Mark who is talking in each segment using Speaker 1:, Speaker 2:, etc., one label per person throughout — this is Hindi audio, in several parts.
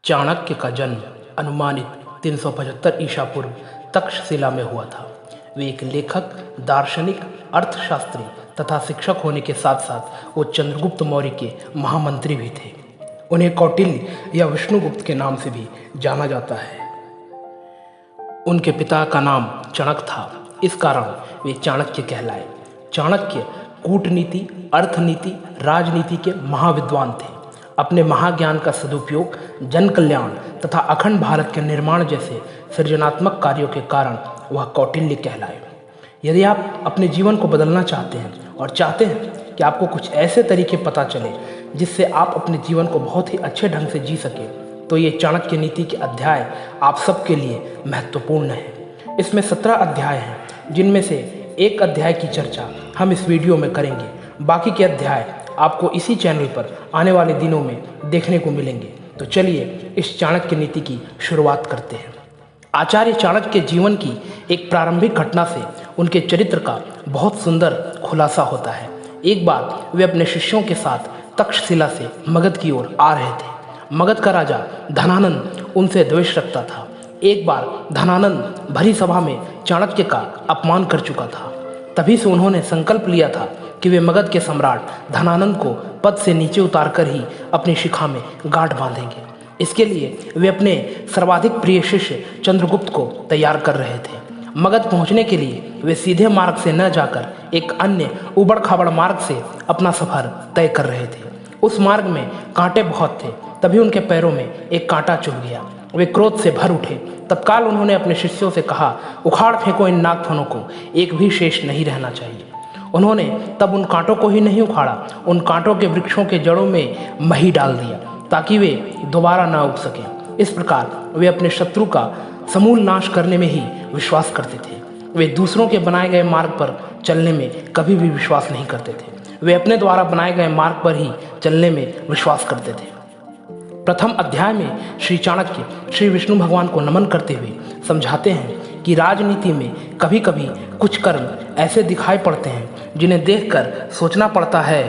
Speaker 1: चाणक्य का जन्म अनुमानित 375 ईसा पूर्व तक्षशिला में हुआ था। वे एक लेखक, दार्शनिक, अर्थशास्त्री तथा शिक्षक होने के साथ साथ वो चंद्रगुप्त मौर्य के महामंत्री भी थे। उन्हें कौटिल्य या विष्णुगुप्त के नाम से भी जाना जाता है। उनके पिता का नाम चाणक्य था, इस कारण वे चाणक्य कहलाए। चाणक्य कूटनीति, अर्थनीति, राजनीति के महाविद्वान थे। अपने महाज्ञान का सदुपयोग जन कल्याण तथा अखंड भारत के निर्माण जैसे सृजनात्मक कार्यों के कारण वह कौटिल्य कहलाए। यदि आप अपने जीवन को बदलना चाहते हैं और चाहते हैं कि आपको कुछ ऐसे तरीके पता चले जिससे आप अपने जीवन को बहुत ही अच्छे ढंग से जी सकें, तो ये चाणक्य नीति के अध्याय आप सबके लिए महत्वपूर्ण है। इसमें 17 अध्याय हैं, जिनमें से एक अध्याय की चर्चा हम इस वीडियो में करेंगे। बाकी के अध्याय आपको इसी चैनल पर आने वाले दिनों में देखने को मिलेंगे। तो चलिए इस चाणक्य नीति की शुरुआत करते हैं। आचार्य चाणक्य के जीवन की एक प्रारंभिक घटना से उनके चरित्र का बहुत सुंदर खुलासा होता है। एक बार वे अपने शिष्यों के साथ तक्षशिला से मगध की ओर आ रहे थे। मगध का राजा धनानंद उनसे द्वेष रखता था। एक बार धनानंद भरी सभा में चाणक्य का अपमान कर चुका था। तभी से उन्होंने संकल्प लिया था कि वे मगध के सम्राट धनानंद को पद से नीचे उतारकर ही अपनी शिखा में गांठ बांधेंगे। इसके लिए वे अपने सर्वाधिक प्रिय शिष्य चंद्रगुप्त को तैयार कर रहे थे। मगध पहुंचने के लिए वे सीधे मार्ग से न जाकर एक अन्य उबड़ खाबड़ मार्ग से अपना सफर तय कर रहे थे। उस मार्ग में कांटे बहुत थे। तभी उनके पैरों में एक कांटा चुभ गया। वे क्रोध से भर उठे। तत्काल उन्होंने अपने शिष्यों से कहा, उखाड़ फेंको इन नागफनों को, एक भी शेष नहीं रहना चाहिए। उन्होंने तब उन कांटों को ही नहीं उखाड़ा, उन कांटों के वृक्षों के जड़ों में मही डाल दिया ताकि वे दोबारा ना उग सकें। इस प्रकार वे अपने शत्रु का समूल नाश करने में ही विश्वास करते थे। वे दूसरों के बनाए गए मार्ग पर चलने में कभी भी विश्वास नहीं करते थे। वे अपने द्वारा बनाए गए मार्ग पर ही चलने में विश्वास करते थे। प्रथम अध्याय में श्री चाणक्य श्री विष्णु भगवान को नमन करते हुए समझाते हैं कि राजनीति में कभी कभी कुछ कर्म ऐसे दिखाई पड़ते हैं जिन्हें देखकर सोचना पड़ता है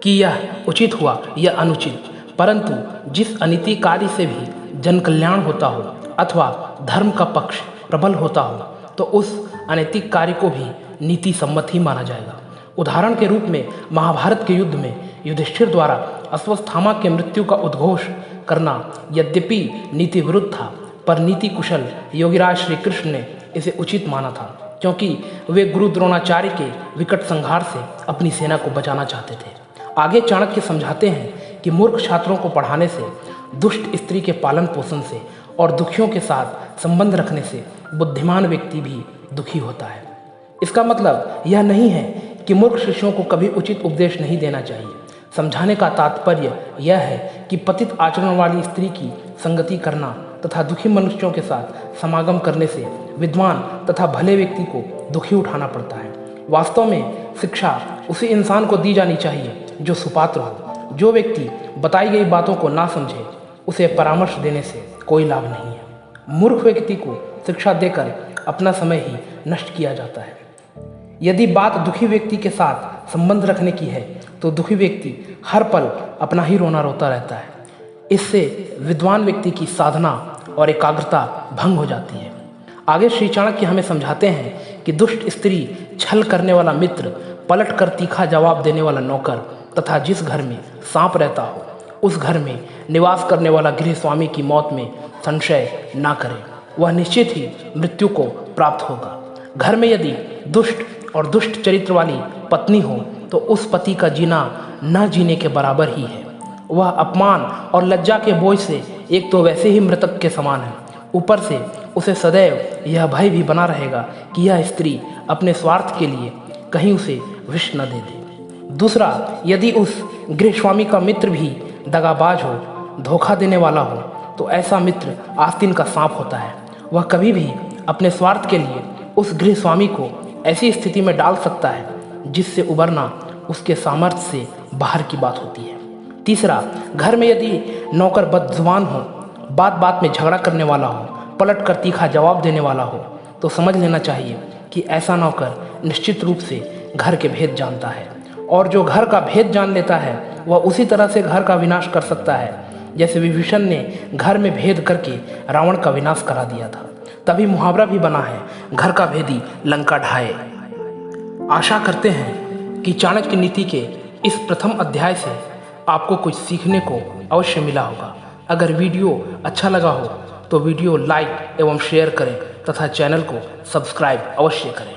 Speaker 1: कि यह उचित हुआ या अनुचित, परंतु जिस अनीति कार्य से भी जन कल्याण होता हो अथवा धर्म का पक्ष प्रबल होता हो, तो उस अनैतिक कार्य को भी नीति सम्मत ही माना जाएगा। उदाहरण के रूप में महाभारत के युद्ध में युधिष्ठिर द्वारा अश्वत्थामा के मृत्यु का उद्घोष करना यद्यपि नीति विरुद्ध था, पर नीति कुशल योगीराज श्री कृष्ण ने इसे उचित माना था, क्योंकि वे गुरु द्रोणाचार्य के विकट संहार से अपनी सेना को बचाना चाहते थे। आगे चाणक्य समझाते हैं कि मूर्ख छात्रों को पढ़ाने से, दुष्ट स्त्री के पालन पोषण से और दुखियों के साथ संबंध रखने से बुद्धिमान व्यक्ति भी दुखी होता है। इसका मतलब यह नहीं है कि मूर्ख शिष्यों को कभी उचित उपदेश नहीं देना चाहिए। समझाने का तात्पर्य यह है कि पतित आचरण वाली स्त्री की संगति करना तथा दुखी मनुष्यों के साथ समागम करने से विद्वान तथा भले व्यक्ति को दुखी उठाना पड़ता है। वास्तव में शिक्षा उसी इंसान को दी जानी चाहिए जो सुपात्र हो। जो व्यक्ति बताई गई बातों को ना समझे, उसे परामर्श देने से कोई लाभ नहीं है। मूर्ख व्यक्ति को शिक्षा देकर अपना समय ही नष्ट किया जाता है। यदि बात दुखी व्यक्ति के साथ संबंध रखने की है, तो दुखी व्यक्ति हर पल अपना ही रोना रोता रहता है। इससे विद्वान व्यक्ति की साधना और एकाग्रता भंग हो जाती है। आगे श्री चाणक्य हमें समझाते हैं कि दुष्ट स्त्री, छल करने वाला मित्र, पलट कर तीखा जवाब देने वाला नौकर तथा जिस घर में सांप रहता हो, उस घर में निवास करने वाला गृह स्वामी की मौत में संशय ना करे, वह निश्चित ही मृत्यु को प्राप्त होगा। घर में यदि दुष्ट और दुष्ट चरित्र वाली पत्नी हो, तो उस पति का जीना न जीने के बराबर ही है। वह अपमान और लज्जा के बोझ से एक तो वैसे ही मृतक के समान है, ऊपर से उसे सदैव यह भय भी बना रहेगा कि यह स्त्री अपने स्वार्थ के लिए कहीं उसे विष न दे दे। दूसरा, यदि उस गृहस्वामी का मित्र भी दगाबाज हो, धोखा देने वाला हो, तो ऐसा मित्र आस्तीन का सांप होता है। वह कभी भी अपने स्वार्थ के लिए उस गृहस्वामी को ऐसी स्थिति में डाल सकता है जिससे उबरना उसके सामर्थ्य से बाहर की बात होती है। तीसरा, घर में यदि नौकर बदजुबान हो, बात बात में झगड़ा करने वाला हो, पलट कर तीखा जवाब देने वाला हो, तो समझ लेना चाहिए कि ऐसा नौकर निश्चित रूप से घर के भेद जानता है, और जो घर का भेद जान लेता है वह उसी तरह से घर का विनाश कर सकता है जैसे विभीषण ने घर में भेद करके रावण का विनाश करा दिया था, तभी मुहावरा भी बना है, घर का भेदी लंका ढाए। आशा करते हैं कि चाणक्य नीति के इस प्रथम अध्याय से आपको कुछ सीखने को अवश्य मिला होगा। अगर वीडियो अच्छा लगा हो तो वीडियो लाइक एवं शेयर करें तथा चैनल को सब्सक्राइब अवश्य करें।